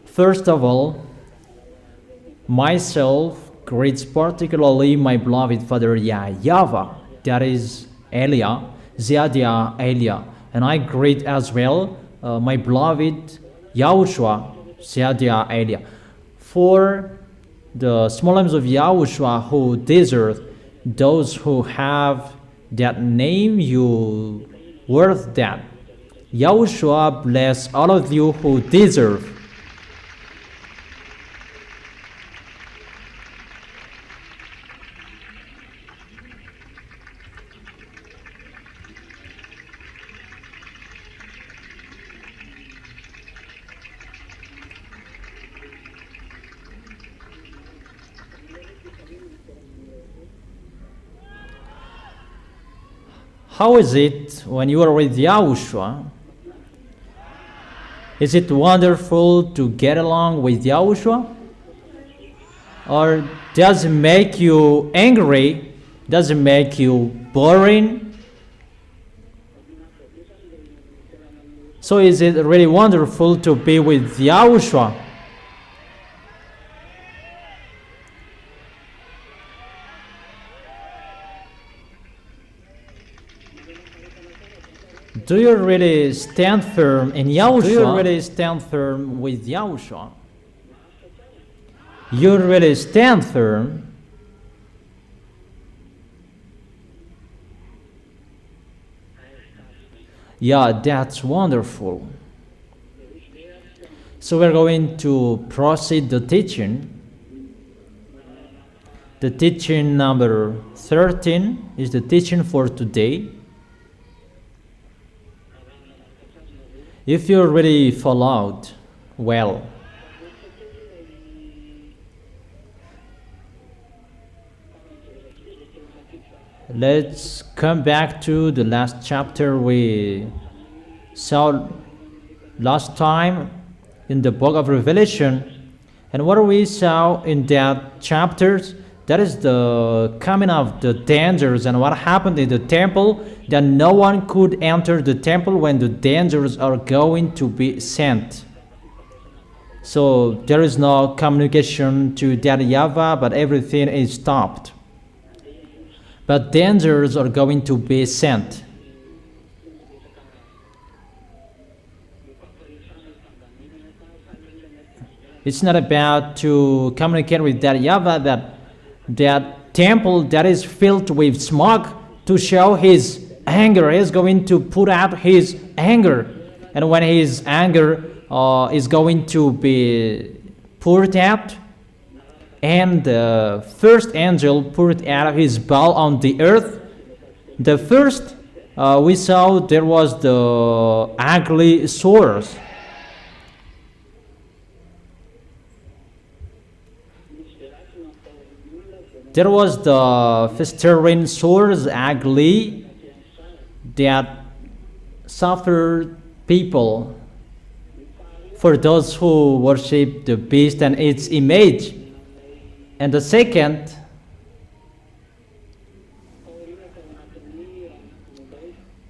First of all, myself greets particularly my beloved Father YAHVAH, that is Elia, Ziadia Elia, and I greet as well my beloved YAHOSHUA, Ziadia Elia. For the small names of YAHOSHUA who deserve, those who have that name, you worth that. YAHOSHUA bless all of you who deserve. How is it when you are with YAHOSHUA? Is it wonderful to get along with YAHOSHUA? Or does it make you angry? Does it make you boring? So is it really wonderful to be with YAHOSHUA? Do you really stand firm in YAHOSHUA? Do you really stand firm with YAHOSHUA? You really stand firm? Yeah, that's wonderful. So we're going to proceed the teaching. The teaching number 13 is the teaching for today. If you already followed, well, let's come back to the last chapter we saw last time in the book of Revelation. And what we saw in that chapter, that is the coming of the dangers and what happened in the temple, that no one could enter the temple when the dangers are going to be sent. So there is no communication to that YAHVAH, but everything is stopped. But dangers are going to be sent. It's not about to communicate with that YAHVAH, that temple that is filled with smoke to show his anger. He's going to put out his anger, and when his anger is going to be poured out, and the first angel poured out his bowl on the earth. The first we saw there was the ugly sores. There was the festering sores, ugly, that suffered people for those who worship the beast and its image. And the second,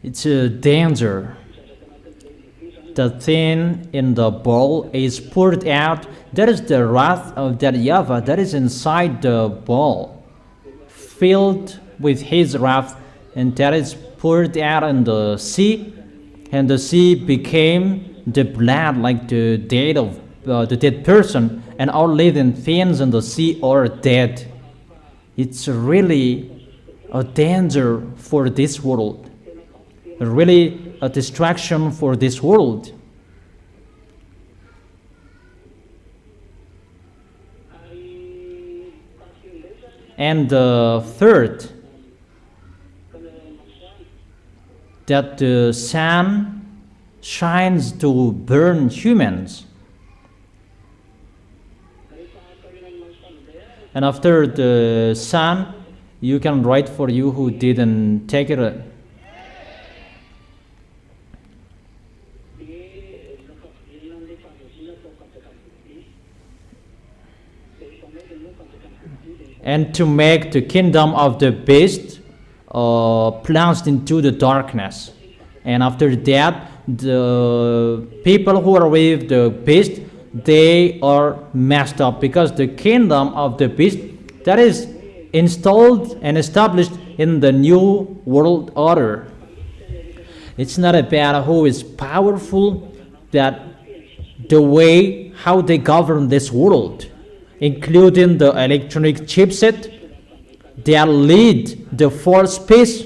it's a danger. The thing in the bowl is poured out. That is the wrath of that YAHVAH that is inside the bowl, filled with his wrath, and that is poured out in the sea, and the sea became the blood, like the dead of the dead person, and all living things in the sea are dead. It's really a danger for this world, really a distraction for this world. And the third, that the sun shines to burn humans. And after the sun, you can write for you who didn't take it. And to make the kingdom of the beast plunged into the darkness. And after that, the people who are with the beast, they are messed up, because the kingdom of the beast that is installed and established in the new world order. It's not about who is powerful, that the way how they govern this world, including the electronic chipset that lead the fourth peace,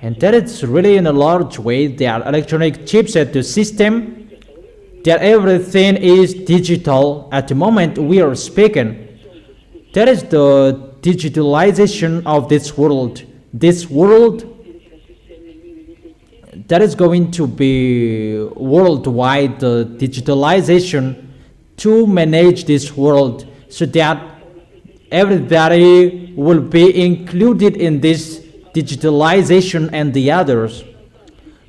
and that it's really in a large way that electronic chipset, the system, that everything is digital at the moment we are speaking. That is the digitalization of this world. This world that is going to be worldwide, the digitalization to manage this world, so that everybody will be included in this digitalization and the others.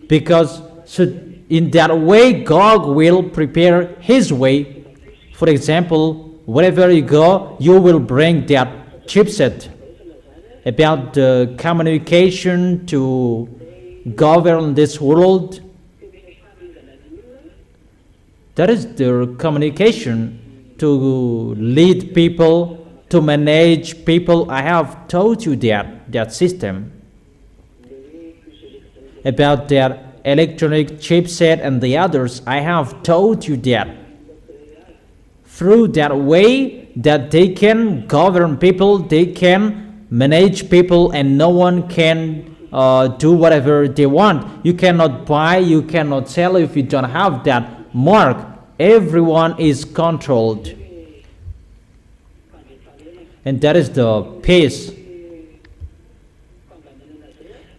Because so in that way, God will prepare his way. For example, wherever you go, you will bring that chipset about the communication to govern this world. That is the communication to lead people, to manage people. I have told you that system about that electronic chipset and the others. I have told you that through that way that they can govern people, they can manage people, and no one can do whatever they want. You cannot buy, you cannot sell if you don't have that mark. Everyone is controlled, and that is the peace.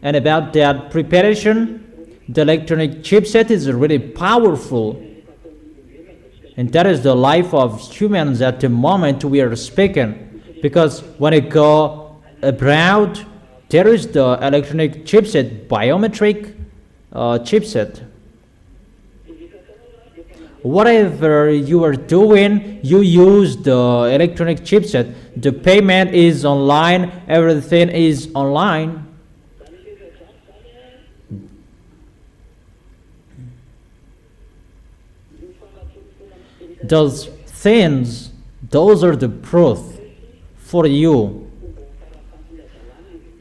And about that preparation, the electronic chipset is really powerful, and that is the life of humans at the moment we are speaking. Because when you go abroad, there is the electronic chipset, biometric chipset. Whatever you are doing, you use the electronic chipset. The payment is online, everything is online. Those things, those are the proof for you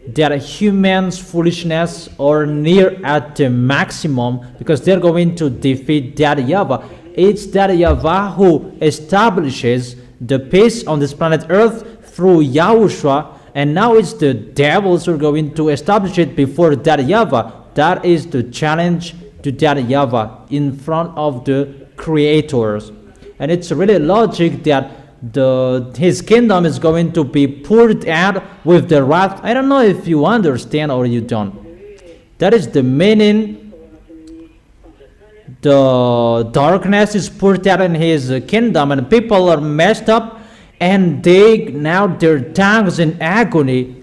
that humans' foolishness are near at the maximum, because they're going to defeat that YAHVAH. It's that YAHVAH who establishes the peace on this planet Earth through YAHOSHUA, and now it's the devils who are going to establish it before that YAHVAH. That is the challenge to that YAHVAH in front of the creators. And it's really logic that his kingdom is going to be poured out with the wrath. I don't know if you understand or you don't. That is the meaning. The darkness is poured out in his kingdom, and people are messed up, and they now their tongues in agony,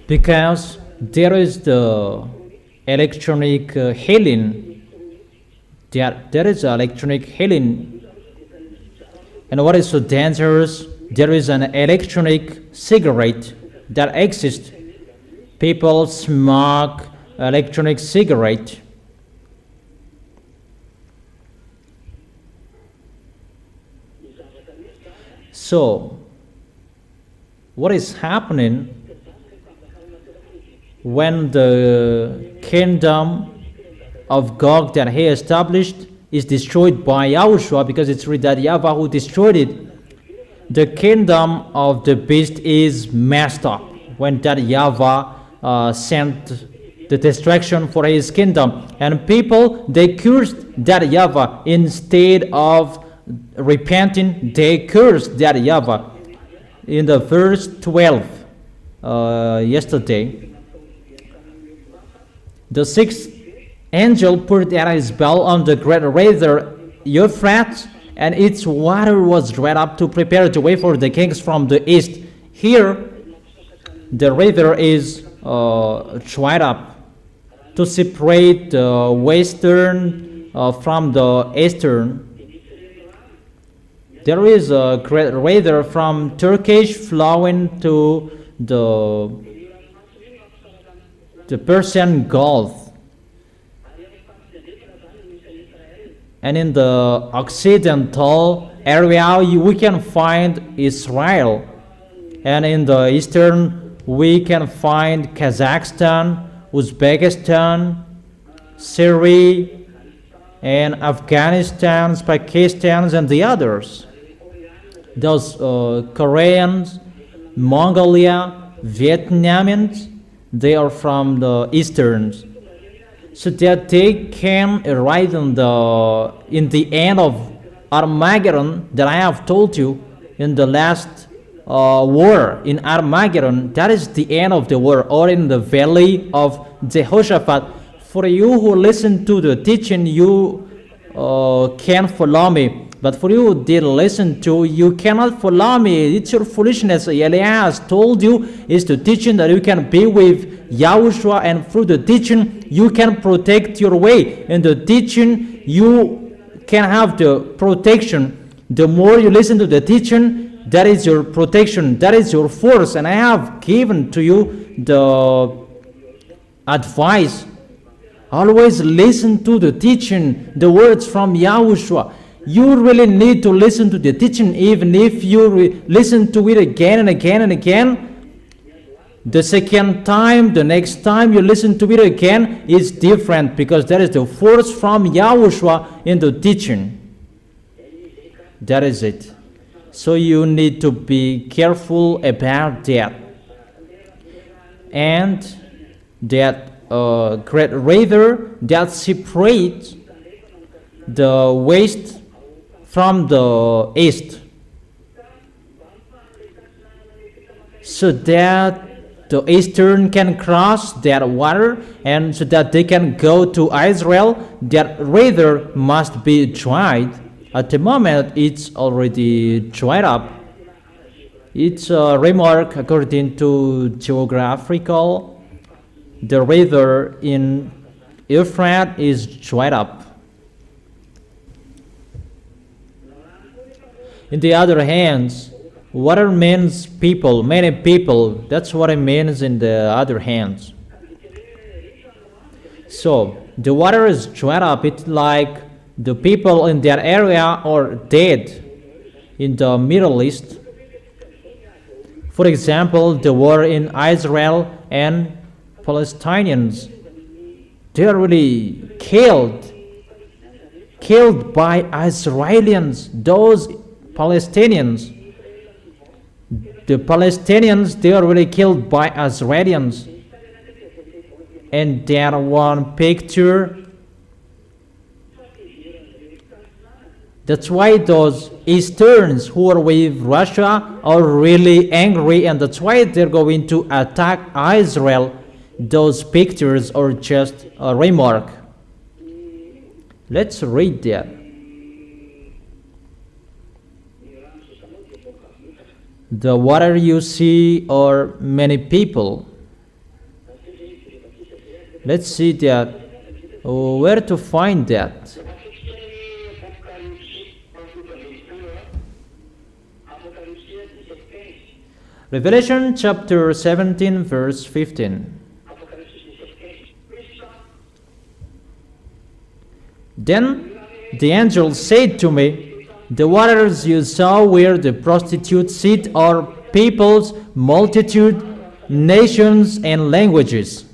because there is the electronic healing. There is electronic healing. And what is so dangerous? There is an electronic cigarette that exists. People smoke electronic cigarette. So, what is happening when the kingdom of God that he established is destroyed by YAHOSHUA, because it's really that YAHVAH who destroyed it? The kingdom of the beast is messed up when that YAHVAH sent the destruction for his kingdom, and people, they cursed that YAHVAH. Instead of repenting, they cursed that YAHVAH. In the verse 12 yesterday, the sixth angel poured out his bowl on the great river Euphrates, and its water was dried up to prepare the way for the kings from the east. Here, the river is dried up to separate the western from the eastern. There is a great river from Turkish flowing to the Persian Gulf. And in the occidental area, we can find Israel. And in the eastern, we can find Kazakhstan, Uzbekistan, Syria, and Afghanistan, Pakistan, and the others. Those Koreans, Mongolia, Vietnamians, they are from the easterns, so that they can arrive in the end of Armageddon that I have told you in the last war in Armageddon. That is the end of the war, or in the valley of Jehoshaphat. For you who listen to the teaching, you can follow me. But for you who didn't listen to, you cannot follow me. It's your foolishness. Elias told you is the teaching that you can be with Yahushua, and through the teaching you can protect your way. In the teaching you can have the protection. The more you listen to the teaching, that is your protection, that is your force. And I have given to you the advice. Always listen to the teaching, the words from Yahushua. You really need to listen to the teaching. Even if you listen to it again and again and again, the second time, the next time you listen to it again is different, because that is the force from Yahushua in the teaching. That is it. So you need to be careful about that. And that great river that separates the west from the east, so that the eastern can cross that water, and so that they can go to Israel. That river must be dried. At the moment it's already dried up. It's a remark according to geographical. The river in Euphrates is dried up. In the other hands, water means people, many people. That's what it means in the other hands. So the water is dried up. It's like the people in that area are dead in the Middle East. For example, the war in Israel and Palestinians, they are really killed by Israelians. Those Palestinians, the Palestinians, they are really killed by Israelis. And that one picture, that's why those Easterns who are with Russia are really angry, and that's why they're going to attack Israel. Those pictures are just a remark. Let's read that. The water you see are many people. Let's see that. Where to find that? Revelation chapter 17 verse 15. Then the angel said to me, the waters you saw where the prostitutes sit are peoples, multitude, nations, and languages.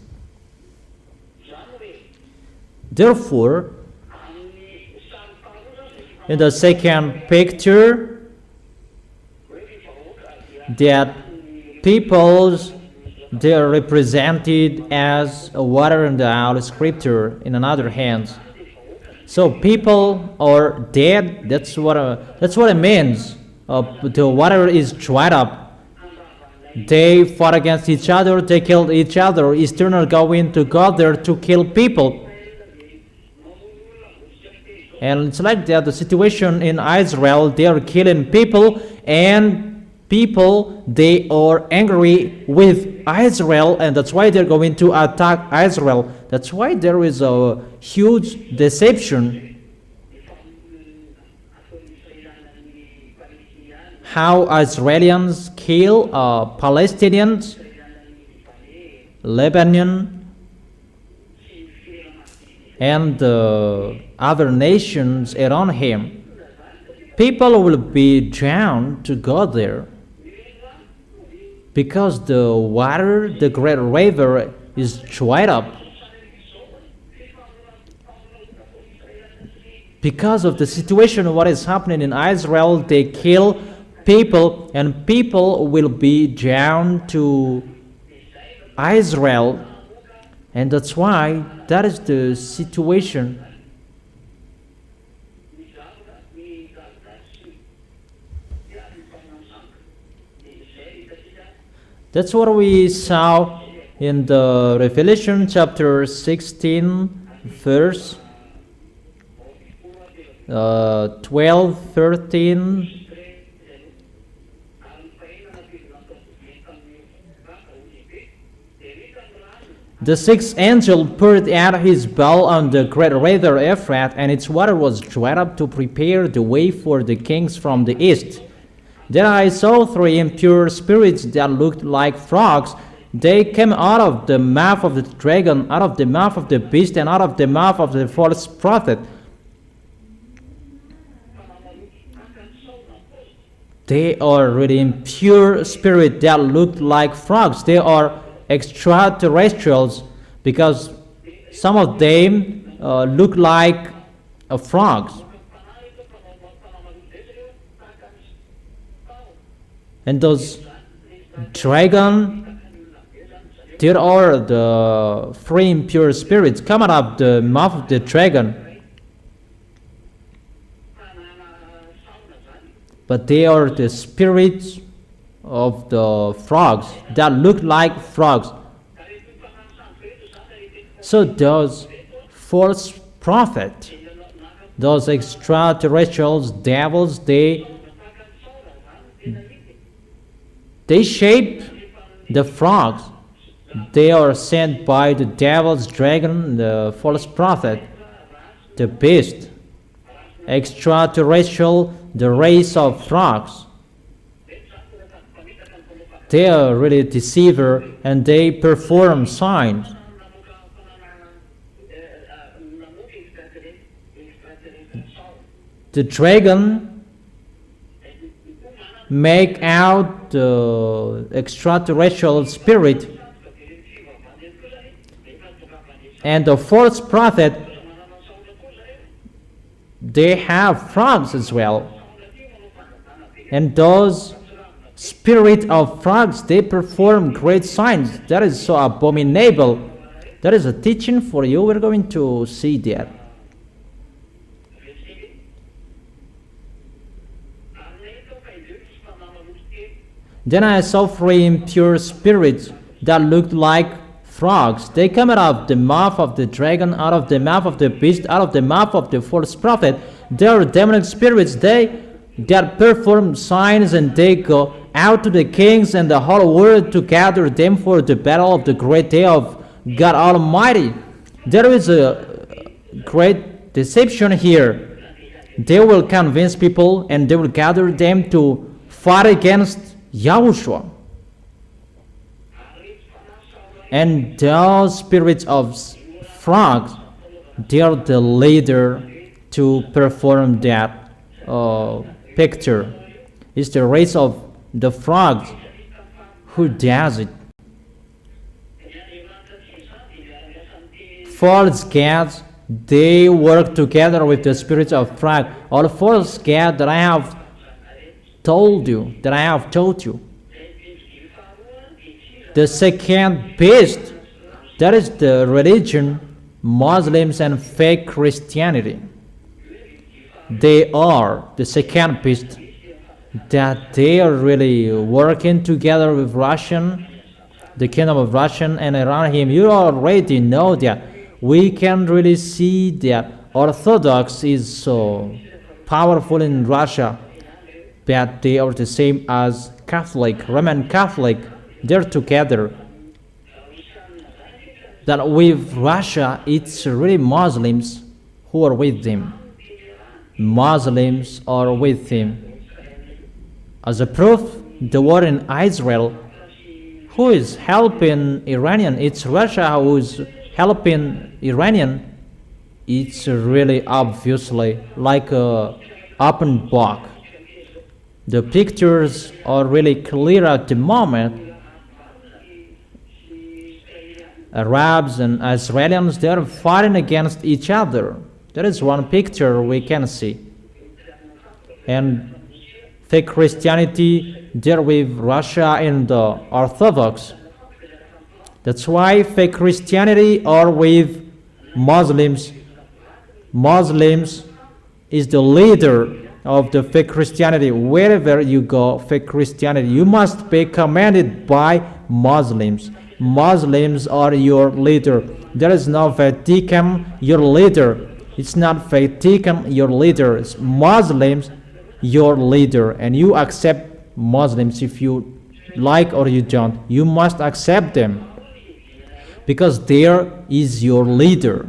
Therefore, in the second picture, that peoples, they are represented as water in the Holy Scripture in another hand. So people are dead. That's what it means. The water is dried up. They fought against each other. They killed each other. Eastern are going to go there to kill people. And it's like that. The situation in Israel, they are killing people, and people, they are angry with Israel, and that's why they're going to attack Israel. That's why there is a huge deception. How Israelis kill Palestinians, Lebanon, and the other nations around him. People will be drawn to go there because the water, the great river, is dried up. Because of the situation, what is happening in Israel, they kill people, and people will be drawn to Israel, and that's why that is the situation. That's what we saw in the Revelation chapter 16, verse 12, 13. The sixth angel poured out his bowl on the great river Euphrates, and its water was dried up to prepare the way for the kings from the east. Then I saw three impure spirits that looked like frogs. They came out of the mouth of the dragon, out of the mouth of the beast, and out of the mouth of the false prophet. They are really impure spirits that look like frogs. They are extraterrestrials because some of them look like frogs. And those dragon, there are the three impure spirits coming out of the mouth of the dragon. But they are the spirits of the frogs that look like frogs. So those false prophets, those extraterrestrials, devils, they shape the frogs. They are sent by the devil's dragon, the false prophet, the beast, extraterrestrial, the race of frogs. They are really deceiver, and they perform signs. The dragon make out the extraterrestrial spirit, and the false prophet, they have frogs as well. And those spirit of frogs, they perform great signs. That is so abominable. That is a teaching for you. We're going to see that. Then I saw three impure spirits that looked like frogs. They come out of the mouth of the dragon, out of the mouth of the beast, out of the mouth of the false prophet. They are demonic spirits. That perform signs, and they go out to the kings and the whole world to gather them for the battle of the great day of God Almighty. There is a great deception here. They will convince people, and they will gather them to fight against YAHOSHUA. And those spirits of frogs, they are the leader to perform that picture. It's the race of the frogs who does it. False gods, they work together with the spirits of frog. All false gods that I have told you, the second beast, that is the religion, Muslims and fake Christianity. They are the second beast, that they are really working together with the kingdom of Russia and around him. You already know that. We can really see that Orthodox is so powerful in Russia, but they are the same as Catholic, Roman Catholic. They're together. That with Russia, it's really Muslims who are with them. Muslims are with him. As a proof, the war in Israel, who is helping Iranian? It's Russia who is helping Iranian. it's really obviously like a open book. The pictures are really clear at the moment. Arabs and Israelis, they are fighting against each other. There is one picture we can see. And fake Christianity there with Russia and the Orthodox. That's why fake Christianity are with Muslims. Muslims is the leader of the fake Christianity. Wherever you go, fake Christianity, you must be commanded by Muslims. Muslims are your leader. There is no Vatican, your leader. It's not Vatican, your leader. It's Muslims, your leader. And you accept Muslims if you like or you don't. You must accept them because there is your leader.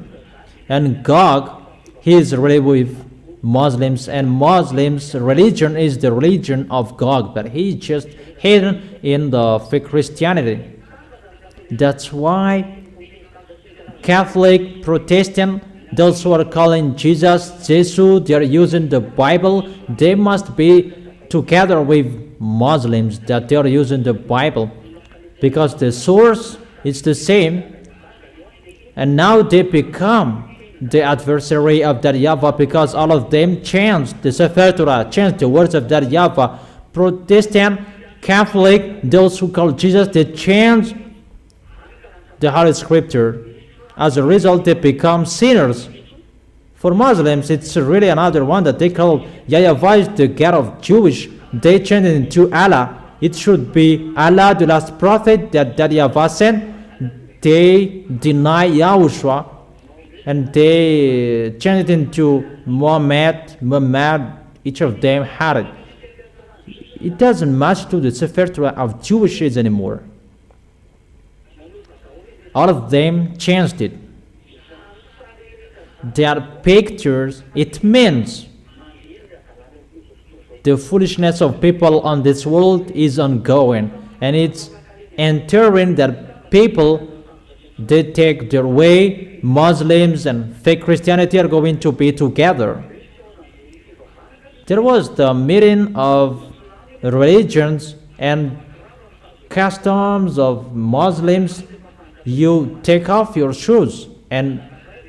And Gog, he is really with Muslims, and Muslims' religion is the religion of Gog, but he just hidden in the fake Christianity. That's why Catholic, Protestant, those who are calling Jesus, Jesus, they are using the Bible, they must be together with Muslims that they are using the Bible because the source is the same, and now they become the adversary of that YAHVAH because all of them changed the Sefer Torah, changed the words of that YAHVAH. Protestant, Catholic, those who call Jesus, they changed the Holy Scripture. As a result, they become sinners. For Muslims, it's really another one that they call YAHVAH is the God of Jewish. They changed it into Allah. It should be Allah, the last prophet that YAHVAH sent. They deny YAHOSHUA and they changed it into Muhammad. Each of them had it. It doesn't match to the Sefer Torah of Jewishes anymore. All of them changed it. Their pictures, it means the foolishness of people on this world is ongoing, and it's entering that people, they take their way. Muslims and fake Christianity are going to be together. There was the meeting of religions and customs of Muslims. You take off your shoes, and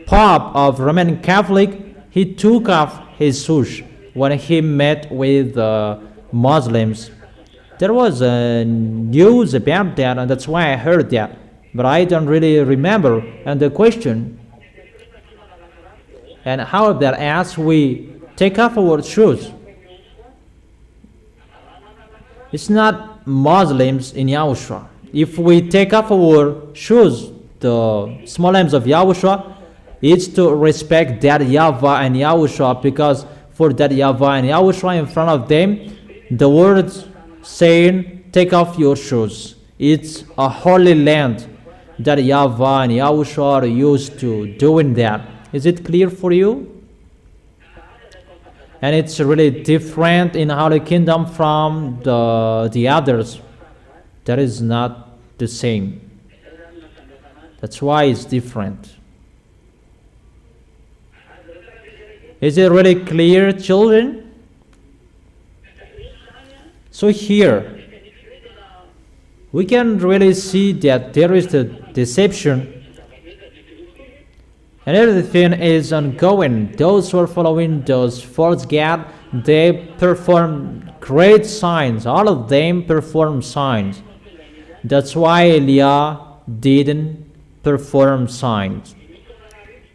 Pope of Roman Catholic, he took off his shoes when he met with Muslims. There was news about that, and that's why I heard that, but I don't really remember. And the question, and how that as we take off our shoes, it's not Muslims in YAHOSHUAH. If we take off our shoes, the small names of YAHOSHUAH, it's to respect that YAHVAH and YAHOSHUAH, because for that YAHVAH and YAHOSHUAH in front of them, the words saying, take off your shoes. It's a holy land that YAHVAH and YAHOSHUAH are used to doing that. Is it clear for you? And it's really different in Holy Kingdom from the others. That is not the same. That's why it's different. Is it really clear, children? So here, we can really see that there is the deception, and everything is ongoing. Those who are following those false gods, they perform great signs. All of them perform signs. That's why Eliah didn't perform signs.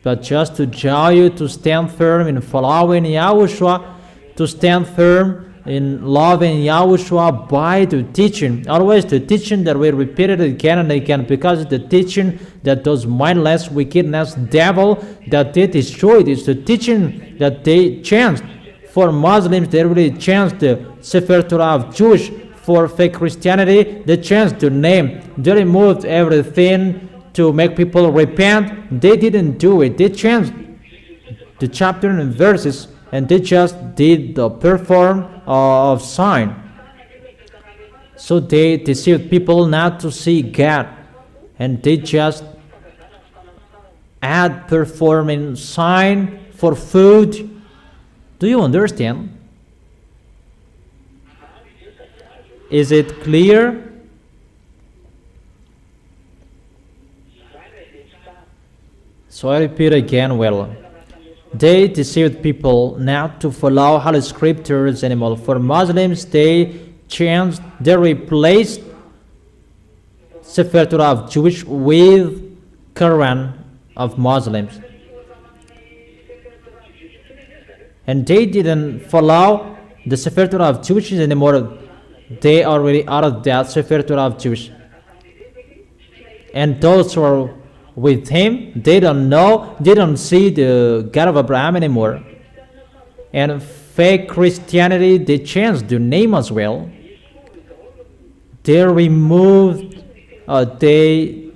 But just to draw you to stand firm in following YAHOSHUAH, to stand firm in loving YAHOSHUAH by the teaching. Always the teaching that we repeated again and again, because the teaching that those mindless, wickedness, devil that they destroyed is the teaching that they changed. For Muslims, they really changed the Sefer Torah of Jewish. For fake Christianity, they changed the name. They removed everything to make people repent. They didn't do it. They changed the chapter and verses, and they just did the perform of sign. So they deceived people not to see God, and they just at performing sign for food. Do you understand? Is it clear? So I repeat again, well, they deceived people not to follow Holy Scriptures anymore. For Muslims, they replaced Sefer Torah of Jewish with Quran of Muslims. And they didn't follow the Sefer Torah of Jewish anymore. They are already out of that Sefer Torah of Jewish. And those who are with him, they don't know, they don't see the God of Abraham anymore. And fake Christianity, they changed the name as well. They removed, they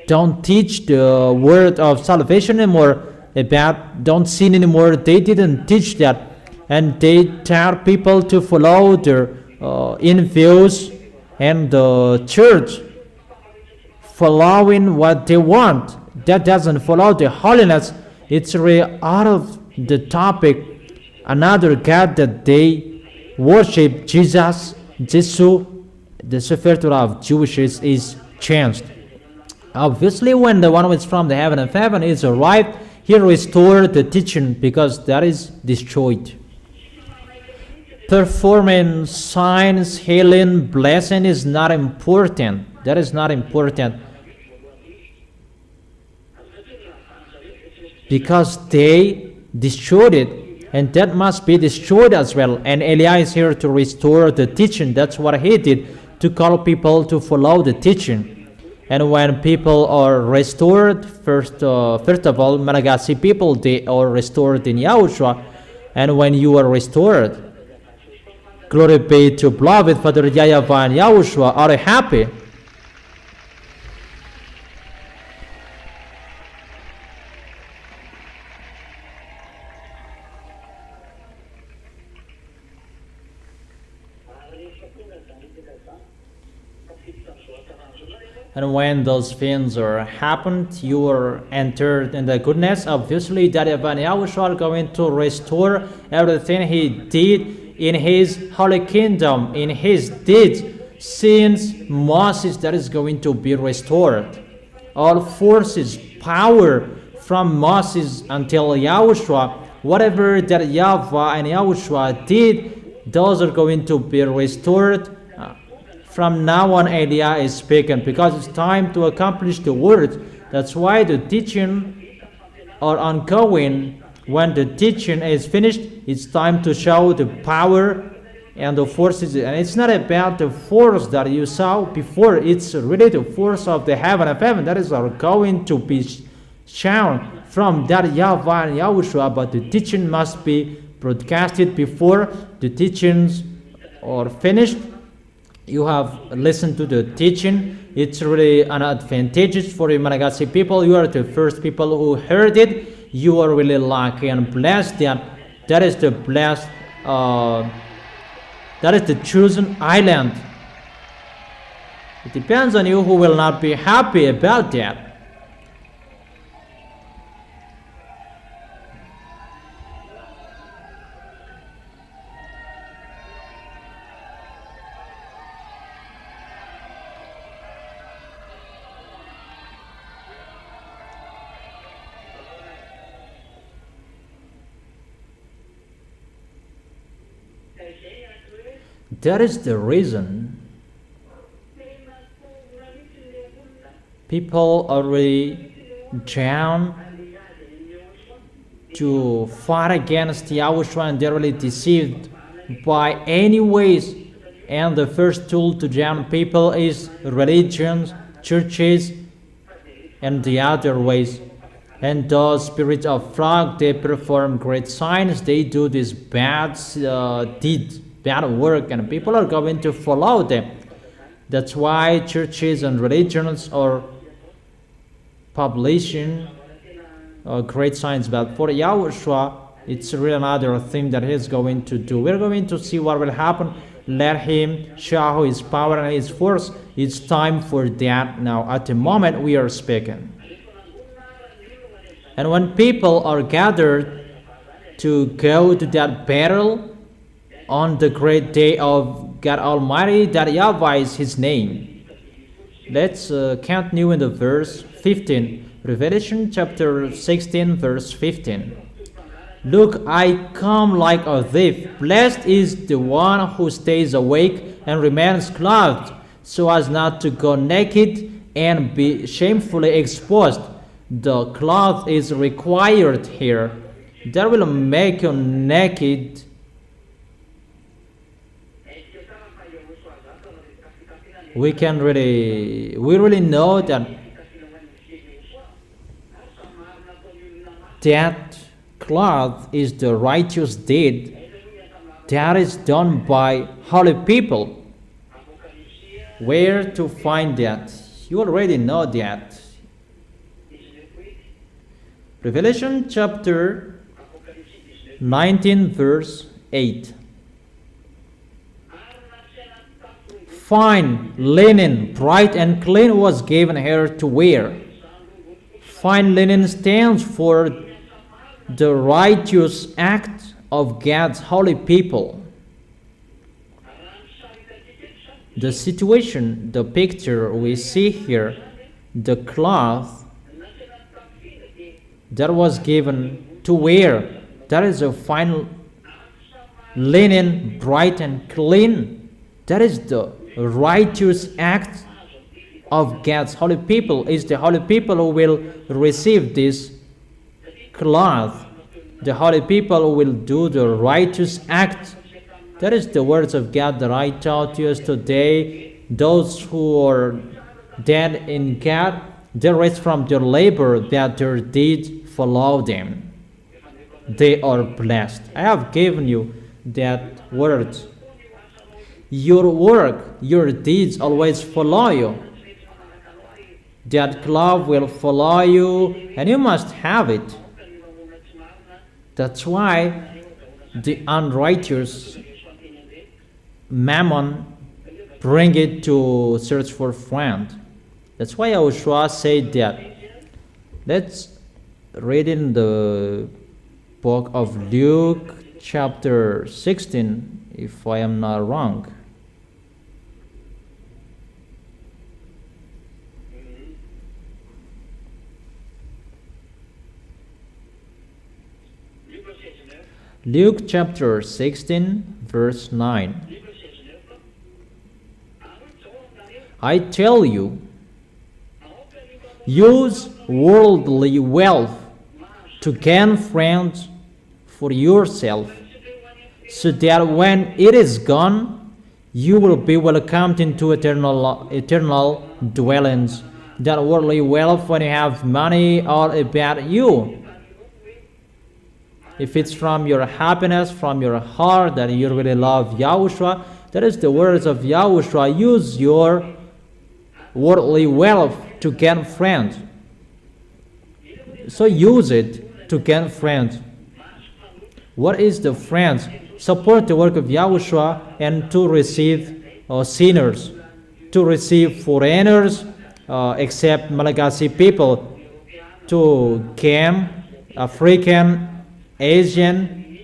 don't teach the word of salvation anymore, about don't sin anymore. They didn't teach that. And they tell people to follow their in-views and the church, following what they want. That doesn't follow the holiness. It's really out of the topic. Another God that they worship, Jesus, the Sefer Torah of Jewish is changed. Obviously, when the one who is from the heaven of heaven is arrived, he restored the teaching because that is destroyed. Performing signs, healing, blessing is not important. That is not important. Because they destroyed it, and that must be destroyed as well. And Eliah is here to restore the teaching. That's what he did, to call people to follow the teaching. And when people are restored, first of all, Malagasy people, they are restored in Yahushua. And when you are restored, glory be to beloved Father YAHVAH and YAHOSHUA are happy. And when those things are happened, you are entered in the goodness. Obviously, that YAHVAH and YAHOSHUA are going to restore everything he did in his holy kingdom, in his deeds, since Moses, that is going to be restored. All forces, power from Moses until YAHOSHUA, whatever that YAHVAH and YAHOSHUA did, those are going to be restored. From now on, Eliah is speaking because it's time to accomplish the word. That's why the teaching are ongoing. When the teaching is finished, it's time to show the power and the forces. And it's not about the force that you saw before. It's really the force of the heaven of heaven that is going to be shown from that YAHVAH and YAHOSHUA. But the teaching must be broadcasted before the teachings are finished. You have listened to the teaching. It's really an advantage for the Malagasy people. You are the first people who heard it. You are really lucky and blessed. That is the blessed, that is the chosen island. It depends on you who will not be happy about that. That is the reason people are really down to fight against Yahushua, and they're really deceived by any ways. And the first tool to drown people is religions, churches, and the other ways. And those spirits of frog, they perform great signs. They do these bad deeds, bad work, and people are going to follow them. That's why churches and religions are publishing great signs. But for Yahushua, it's really another thing that he's going to do. We're going to see what will happen. Let him show his power and his force. It's time for that now. At the moment we are speaking. And when people are gathered to go to that battle on the great day of God Almighty, that YAHVAH is His name. Let's continue in the verse 15. Revelation chapter 16, verse 15. Look, I come like a thief. Blessed is the one who stays awake and remains clothed, so as not to go naked and be shamefully exposed. The cloth is required here. That will make you naked. We really know that cloth is the righteous deed that is done by holy people. Where to find that? You already know that. Revelation chapter 19, verse 8. Fine linen, bright and clean, was given her to wear. Fine linen stands for the righteous act of God's holy people. The situation, the picture we see here, the cloth that was given to wear, that is a fine linen, bright and clean. That is the righteous act of God's holy people. Is the holy people who will receive this cloth. The holy people who will do the righteous act. That is the words of God that I taught you today. Those who are dead in God, they rest from their labor, that their deeds follow them. They are blessed. I have given you that word. Your work, your deeds always follow you. That cloth will follow you, and you must have it. That's why the unrighteous mammon bring it to search for friend. That's why YAHOSHUA said that. Let's read in the book of Luke chapter 16, if I am not wrong. Luke chapter 16, verse 9. I tell you, use worldly wealth to gain friends for yourself, so that when it is gone, you will be welcomed into eternal dwellings. That worldly wealth, when you have money, all about you. If it's from your happiness, from your heart, that you really love YAHOSHUA, that is the words of YAHOSHUA. Use your worldly wealth to gain friends. So use it to gain friends. What is the friends? Support the work of YAHOSHUA and to receive sinners, to receive foreigners, except Malagasy people, to gain African, Asian,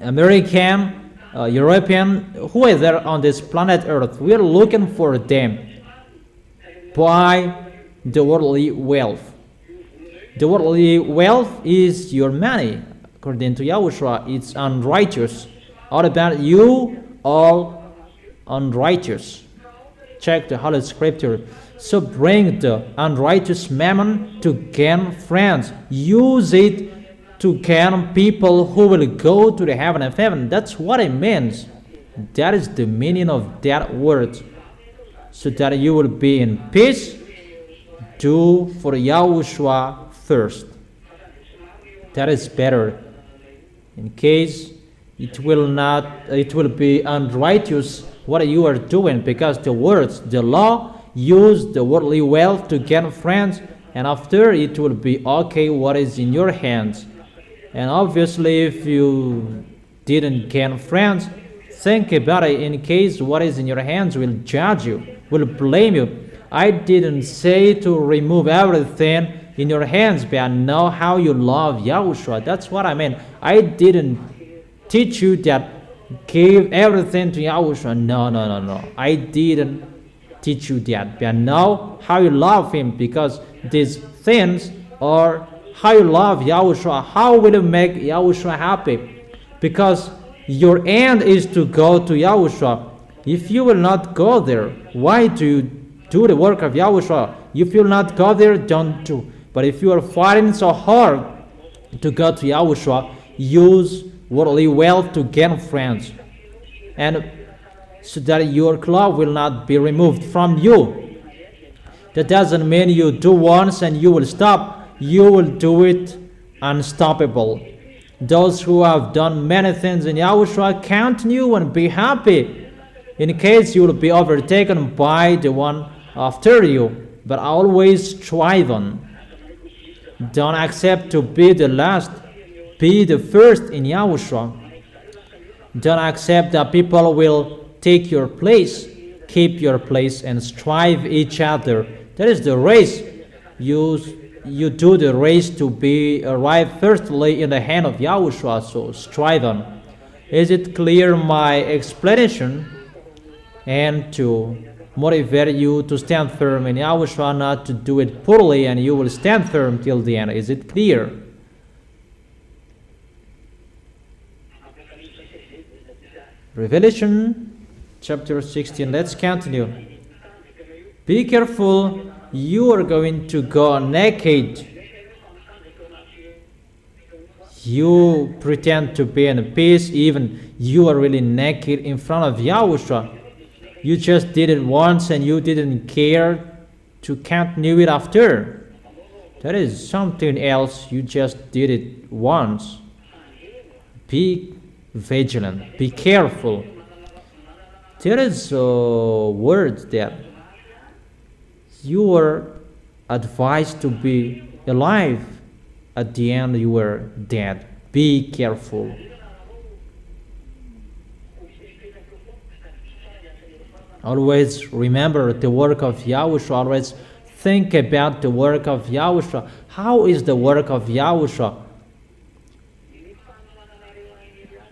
American, European, who is there on this planet Earth. We are looking for them by the worldly wealth. The worldly wealth is your money. According to YAHOSHUA, it's unrighteous. All about you, all unrighteous. Check the Holy Scripture. So bring the unrighteous mammon to gain friends. Use it to gain people who will go to the heaven of heaven. That's what it means. That is the meaning of that word. So that you will be in peace, do for YAHOSHUA first. That is better. In case it will be unrighteous what you are doing, because the words, the law, use the worldly wealth to gain friends, and after it will be okay what is in your hands. And obviously, if you didn't gain friends, think about it. In case what is in your hands will judge you, will blame you. I didn't say to remove everything in your hands, but I know how you love Yahushua. That's what I mean. I didn't teach you that give everything to Yahushua. No. I didn't teach you that. But I know how you love him, because these things are how you love Yahushua. How will you make Yahushua happy? Because your end is to go to Yahushua. If you will not go there, why do you do the work of Yahushua? If you will not go there, don't do. But if you are fighting so hard to go to Yahushua, use worldly wealth to gain friends, and so that your cloth will not be removed from you. That doesn't mean you do once and you will stop. You will do it unstoppable. Those who have done many things in Yahushua, count on you and be happy, in case you will be overtaken by the one after you. But always strive on. Don't accept to be the last. Be the first in Yahushua. Don't accept that people will take your place. Keep your place and strive each other. That is the race. You do the race to be arrived firstly in the hand of Yahushua. So strive on. Is it clear, my explanation? And to motivate you to stand firm in Yahushua, not to do it poorly, and you will stand firm till the end. Is it clear? Revelation chapter 16. Let's continue. Be careful. You are going to go naked. You pretend to be in peace, even you are really naked in front of Yahushua. You just did it once and you didn't care to continue it after. That is something else. You just did it once. Be vigilant. Be careful. There is a word that you are advised to be alive. At the end you were dead. Be careful. Always remember the work of Yahushua. Always think about the work of Yahushua. How is the work of Yahushua?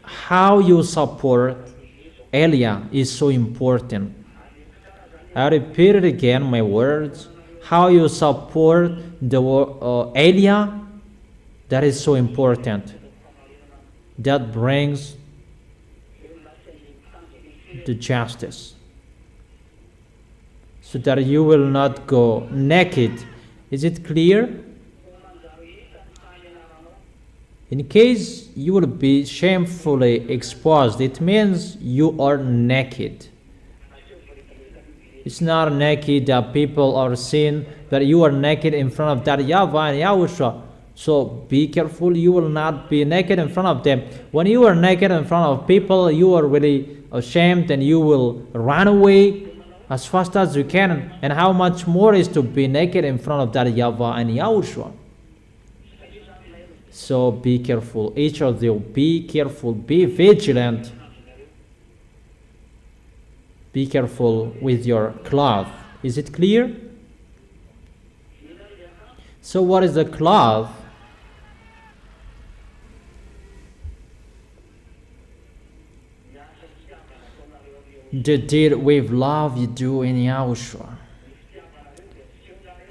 How you support Elia is so important. I repeat it again, my words. How you support the Elia, that is so important. That brings the justice. So that you will not go naked. Is it clear? In case you will be shamefully exposed, it means you are naked. It's not naked that people are seen, but you are naked in front of that YAHVAH and YAHOSHUA. So be careful, you will not be naked in front of them. When you are naked in front of people, you are really ashamed and you will run away as fast as you can. And how much more is to be naked in front of that YAHVAH and YAHOSHUA. So be careful, each of you, be careful, be vigilant. Be careful with your cloth. Is it clear? So what is the cloth? The deed with love you do in Yahushua.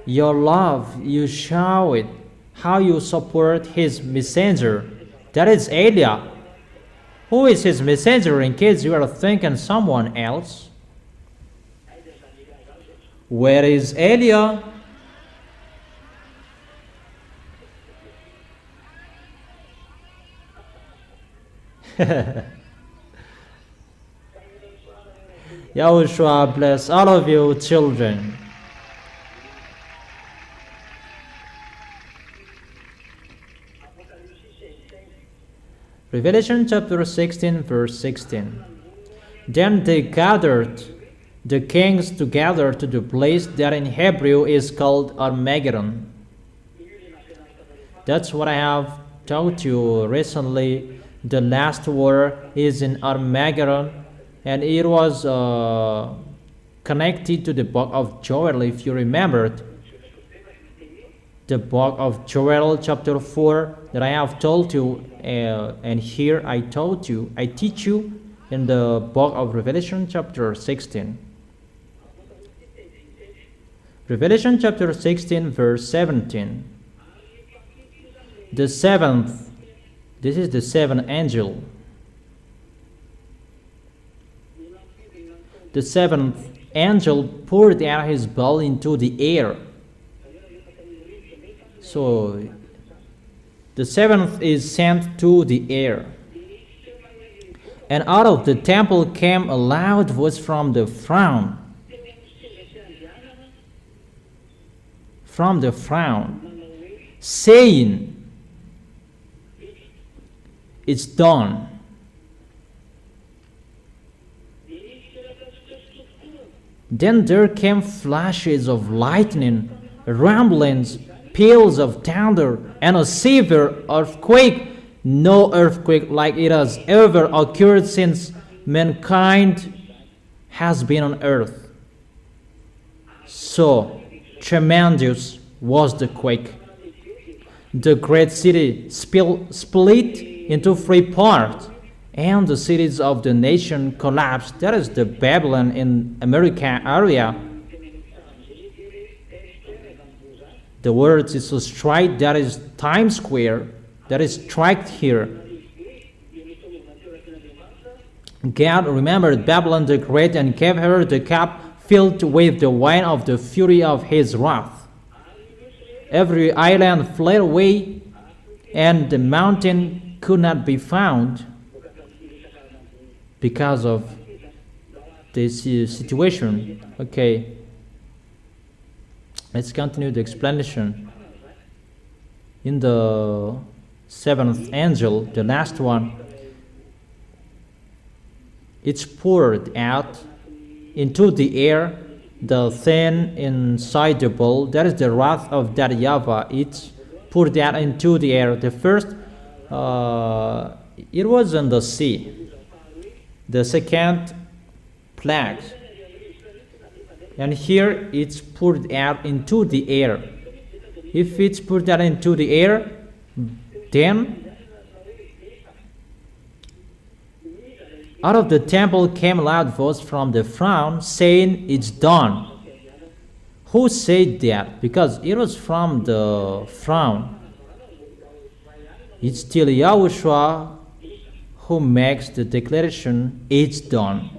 Your love, you show it. How you support his messenger. That is Elia. Who is his messenger, in case you are thinking someone else? Where is Elia? Yahushua bless all of you children. Revelation chapter 16 verse 16. Then they gathered the kings together to the place that in Hebrew is called Armageddon. That's what I have taught you recently. The last war is in Armageddon, and it was connected to the book of Joel, if you remembered. the book of Joel chapter 4 that I have told you, and here I teach you in the book of Revelation chapter 16. Revelation chapter 16 verse 17. The seventh, this is the seventh angel. The seventh angel poured out his bowl into the air. So the seventh is sent to the air. And out of the temple came a loud voice from the throne. From the throne, saying, "It's done." Then there came flashes of lightning, rumblings, peals of thunder, and a severe earthquake. No earthquake like it has ever occurred since mankind has been on earth. So tremendous was the quake. The great city split into 3 parts, and the cities of the nation collapsed. That is the Babylon in America area. The word is a strike, that is Times Square, that is striked here. God remembered Babylon the Great and gave her the cup filled with the wine of the fury of his wrath. Every island fled away, and the mountain could not be found because of this situation. Okay, let's continue the explanation. In the seventh angel, the last one, it's poured out into the air the thing inside the bowl, that is the wrath of that YAHVAH. It's poured out into the air. The first, it was in the sea. The second, plague. And here it's poured out into the air. If it's poured out into the air, then out of the temple came a loud voice from the throne saying, "It's done." Who said that? Because it was from the throne. It's still YAHOSHUA who makes the declaration, "It's done."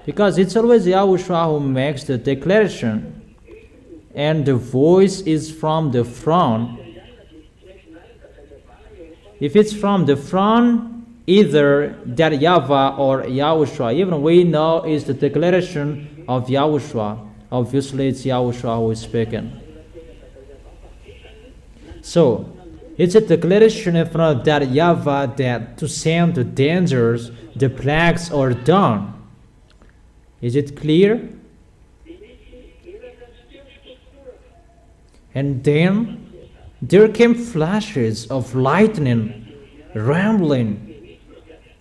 Because it's always YAHOSHUA who makes the declaration. And the voice is from the throne. If it's from the throne, either that YAHVAH or YAHOSHUA, even we know is the declaration of YAHOSHUA. Obviously, it's YAHOSHUA who is speaking. So, it's a declaration in front of that YAHVAH that to send the dangers, the plagues are done. Is it clear? And then there came flashes of lightning, rumbling,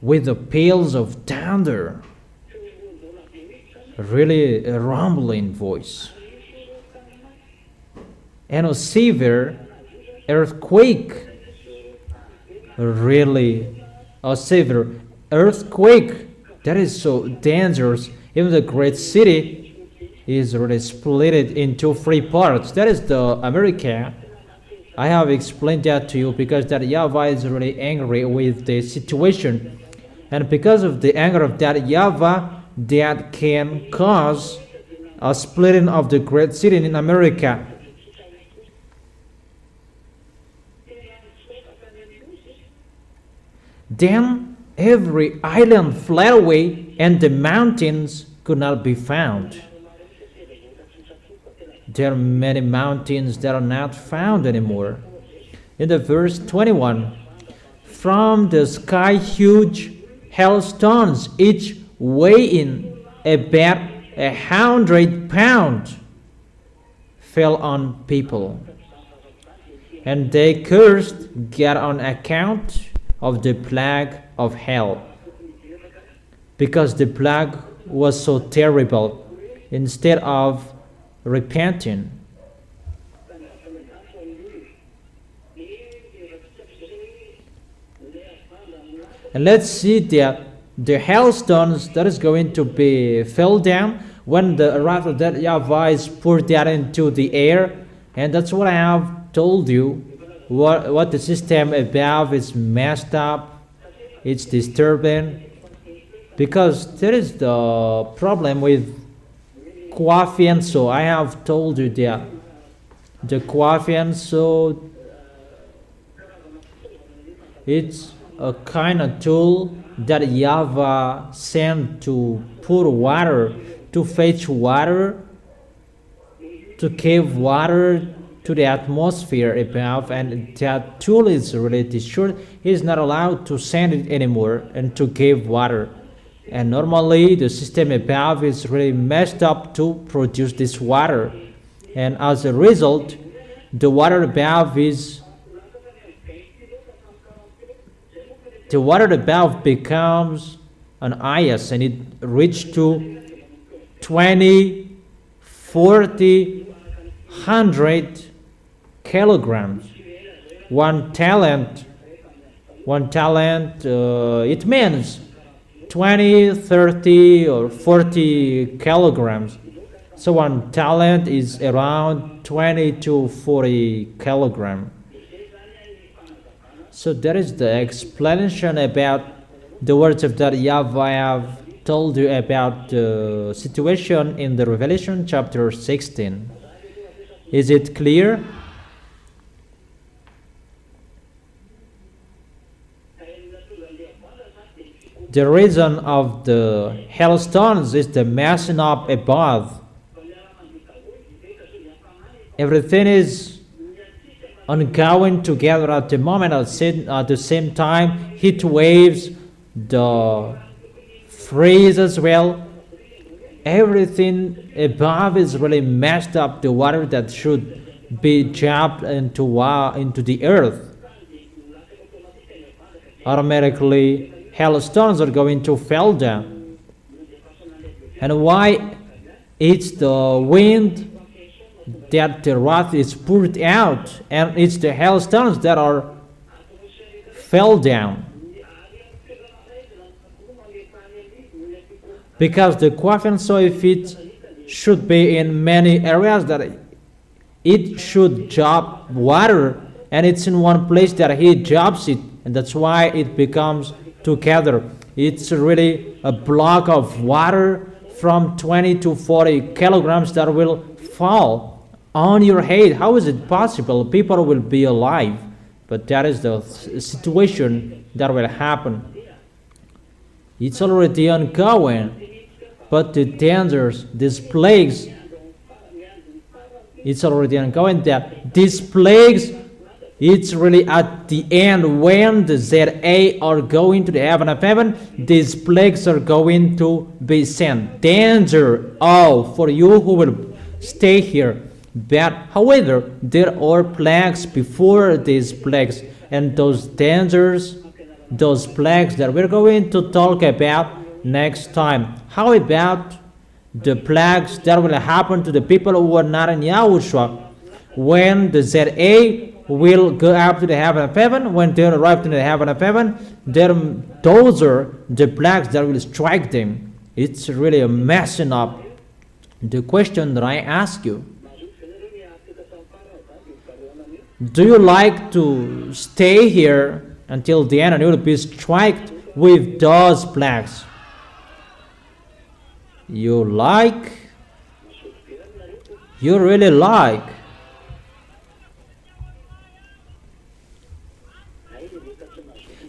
with the peals of thunder. Really a rumbling voice. And a severe earthquake. Really a severe earthquake. That is so dangerous. Even the great city is really split into 3 parts. That is the America. I have explained that to you because that YAHVAH is really angry with the situation. And because of the anger of that YAHVAH, that can cause a splitting of the great city in America. Then every island fled away, and the mountains could not be found. There are many mountains that are not found anymore. In the verse 21, from the sky huge hailstones, each weighing about 100 pounds, fell on people. And they cursed God on account of the plague of hell, because the plague was so terrible. Instead of repenting, And let's see that the hailstones that is going to be fell down when the wrath of that YAHVAH is poured out into the air. And that's what I have told you. What the system above is messed up. It's disturbing. Because there is the problem with Kwafianso. I have told you that the Kwafianso, it's a kind of tool that YAHVAH sent to pour water, to fetch water, to give water to the atmosphere above, and that tool is really destroyed. He is not allowed to send it anymore and to give water. And normally the system above is really messed up to produce this water. And as a result, the water above becomes an ice, and it reached to 20, 40, 100 kilograms. One talent, it means 20, 30 or 40 kilograms. So one talent is around 20 to 40 kilograms. So that is the explanation about the words of that YAHVAH I have told you about the situation in the Revelation chapter 16. Is it clear? The reason of the hailstones is the messing up above. Everything is ongoing together at the moment. At the same time, heat waves, the freeze as well. Everything above is really messed up. The water that should be dropped into the earth, automatically hailstones are going to fall down. And why? It's the wind that the wrath is poured out, and it's the hailstones that are fell down. Because the coffin, so if it should be in many areas, that it should drop water, and it's in one place that he drops it, and that's why it becomes together. It's really a block of water from 20 to 40 kilograms that will fall on your head. How is it possible? People will be alive, but that is the situation that will happen. It's already ongoing, but the dangers, these plagues, it's already ongoing. That these plagues, it's really at the end when the ZA are going to the heaven of heaven, these plagues are going to be sent. Danger, for you who will stay here. But however, there are plagues before these plagues, and those dangers, those plagues that we're going to talk about next time. How about the plagues that will happen to the people who are not in YAHOSHUA when the ZA will go up to the heaven of heaven? When they arrive to the heaven of heaven, those are the plagues that will strike them. It's really a messing up. The question that I ask you, do you like to stay here until the end and you will be struck with those plagues? You like? You really like?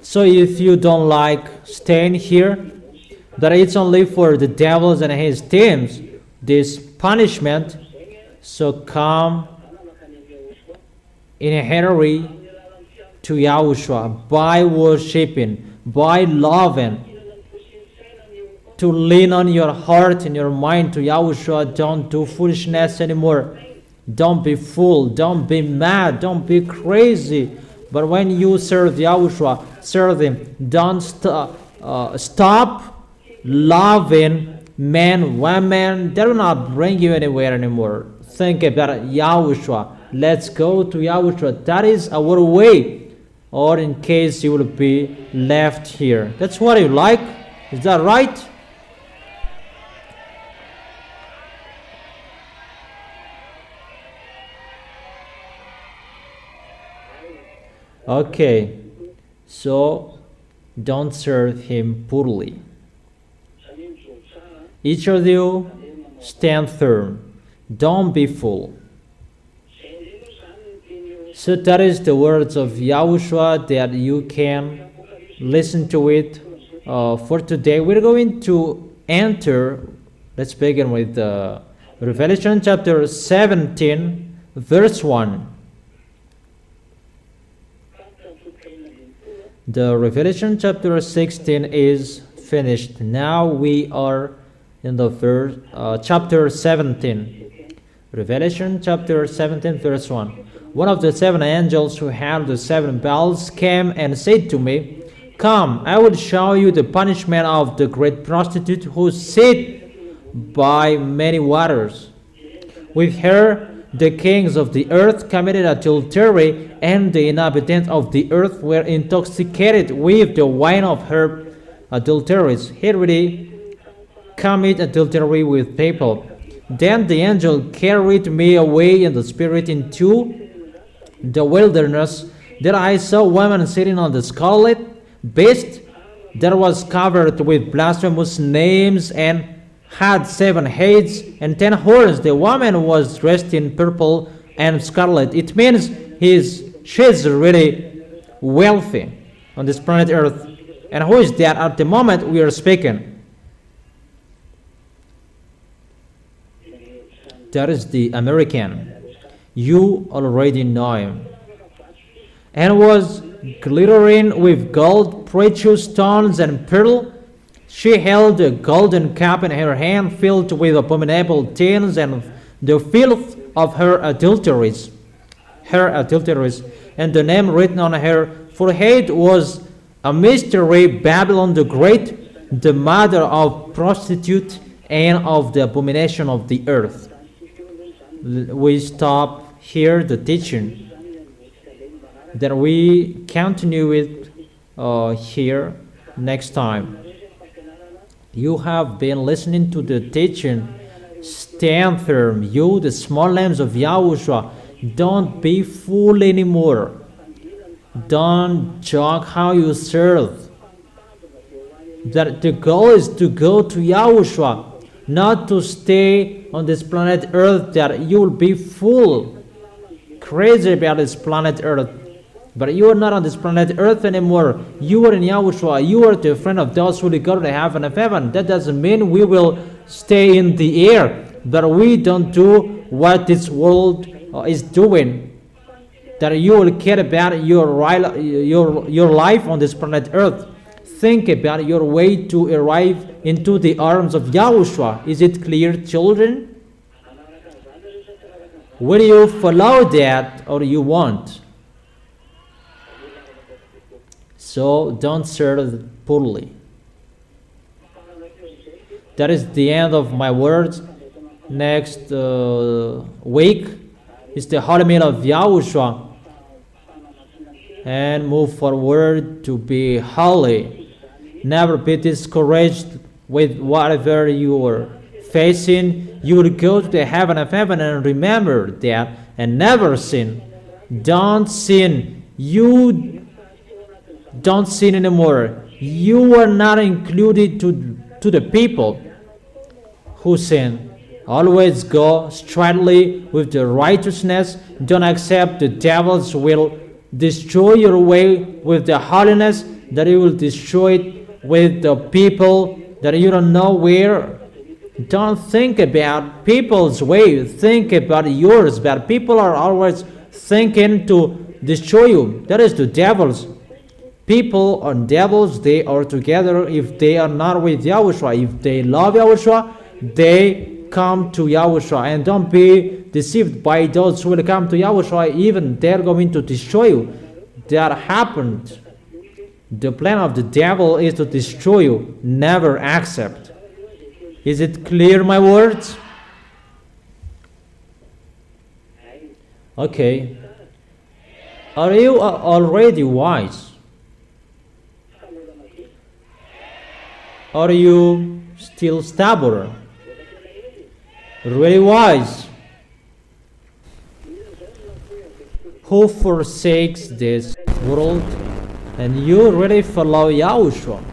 So if you don't like staying here, that it's only for the devils and his teams, this punishment, so come in a hurry to YAHOSHUA by worshiping, by loving, to lean on your heart and your mind to YAHOSHUA. Don't do foolishness anymore. Don't be fool. Don't be mad. Don't be crazy. But when you serve YAHOSHUA, serve Him. Don't stop loving men, women. They will not bring you anywhere anymore. Think about YAHOSHUA. Let's go to YAHOSHUA. That is our way. or in case you will be left here. That's what you like. Is that right? Okay, so don't serve him poorly. Each of you stand firm. Don't be fool. So that is the words of YAHOSHUA that you can listen to it for today. We're going to enter, let's begin with Revelation chapter 17, verse 1. The Revelation chapter 16 is finished. Now we are in the chapter 17. Revelation chapter 17, verse 1. One of the seven angels who had the seven bells came and said to me, "Come, I will show you the punishment of the great prostitute who sat by many waters. With her the kings of the earth committed adultery, and the inhabitants of the earth were intoxicated with the wine of her adulteries. He really commit adultery with people." Then the angel carried me away in the spirit into the wilderness. There I saw a woman sitting on the scarlet beast that was covered with blasphemous names and had 7 heads and 10 horns. The woman was dressed in purple and scarlet. It means she's really wealthy on this planet Earth. And who is that at the moment we are speaking? That is the American. You already know him. And was glittering with gold, precious stones, and pearl. She held a golden cup in her hand filled with abominable things and the filth of her adulteries. And the name written on her forehead was a mystery, Babylon the Great, the mother of prostitute and of the abomination of the earth. We stop here the teaching. Then we continue it here next time. You have been listening to the teaching. Stand firm. You, the small lambs of YAHOSHUA, don't be fooled anymore. Don't joke how you serve. That the goal is to go to YAHOSHUA, not to stay on this planet Earth, that you will be full, crazy about this planet Earth. But you are not on this planet Earth anymore. You are in YAHOSHUA. You are the friend of those who will go to the heaven of heaven. That doesn't mean we will stay in the air, but we don't do what this world is doing. That you will care about your life on this planet Earth. Think about your way to arrive into the arms of YAHOSHUA. Is it clear, children? Will you follow that or you won't? So don't serve poorly. That is the end of my words. Next week is the Holy Meal of YAHOSHUA. And move forward to be holy. Never be discouraged with whatever you are facing. You will go to the heaven of heaven, and remember that, and never sin. Don't sin. You don't sin anymore. You are not included to the people who sin. Always go straightly with the righteousness. Don't accept the devil's will. Destroy your way with the holiness, that you will destroy it with the people that you don't know where. Don't think about people's way. Think about yours. But people are always thinking to destroy you. That is the devil's. People and devils, they are together if they are not with YAHOSHUA. If they love YAHOSHUA, they come to YAHOSHUA. And don't be deceived by those who will come to YAHOSHUA, even they're going to destroy you. That happened. The plan of the devil is to destroy you. Never accept. Is it clear, my words? Okay. Are you already wise? Are you still stubborn? Really wise? Who forsakes this world and you really follow Yahushua?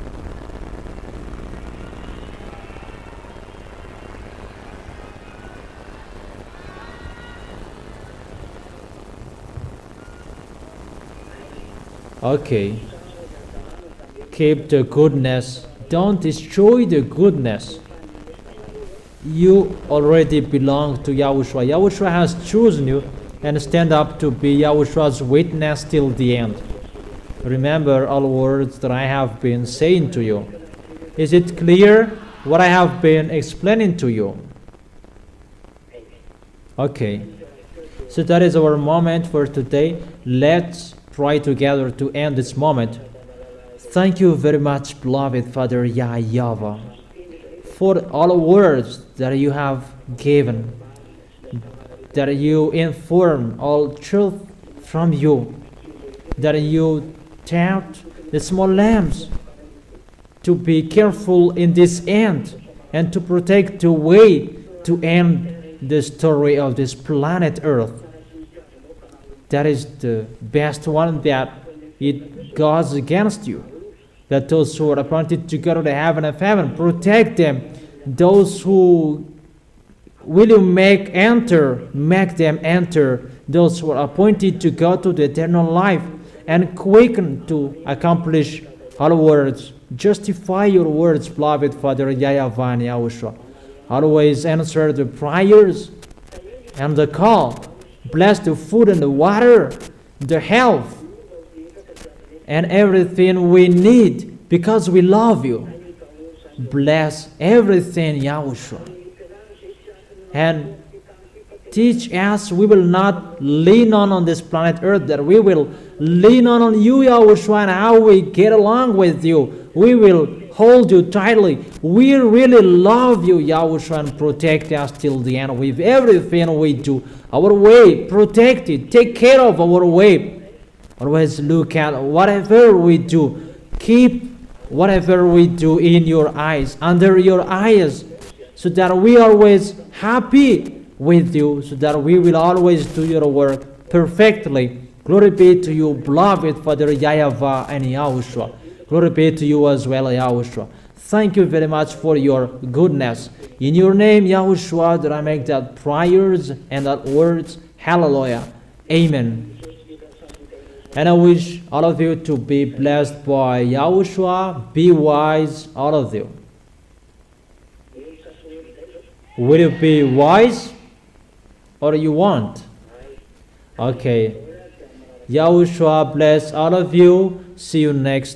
Okay. Keep the goodness. Don't destroy the goodness. You already belong to Yahushua. Yahushua has chosen you and stand up to be Yahushua's witness till the end. Remember all words that I have been saying to you. Is it clear what I have been explaining to you? Okay. So that is our moment for today. Let's pray together to end this moment. Thank you very much, beloved Father YAHVAH, for all words that you have given, that you inform all truth from you, that you taught the small lambs to be careful in this end and to protect the way to end the story of this planet Earth. That is the best one, that it goes against you. That those who are appointed to go to the heaven of heaven, protect them. Those who will you make them enter. Those who are appointed to go to the eternal life, and quicken to accomplish all words. Justify your words, beloved Father YAHVAH and YAHOSHUA. Always answer the prayers and the call. Bless the food and the water, the health, and everything we need because we love you. Bless everything, Yahushua. And teach us we will not lean on this planet Earth, that we will lean on you, Yahushua, and how we get along with you. We will hold you tightly. We really love you, Yahushua, and protect us till the end with everything we do. Our way, protect it. Take care of our way. Always look at whatever we do. Keep whatever we do in your eyes, under your eyes, so that we are always happy with you, so that we will always do your work perfectly. Glory be to you, beloved Father YAHVAH and YAHOSHUA. Glory be to you as well, Yahushua. Thank you very much for your goodness. In your name, Yahushua, that I make that prayers and that words. Hallelujah. Amen. And I wish all of you to be blessed by Yahushua. Be wise, all of you. Will you be wise or you want? Okay. Yahushua bless all of you. See you next time.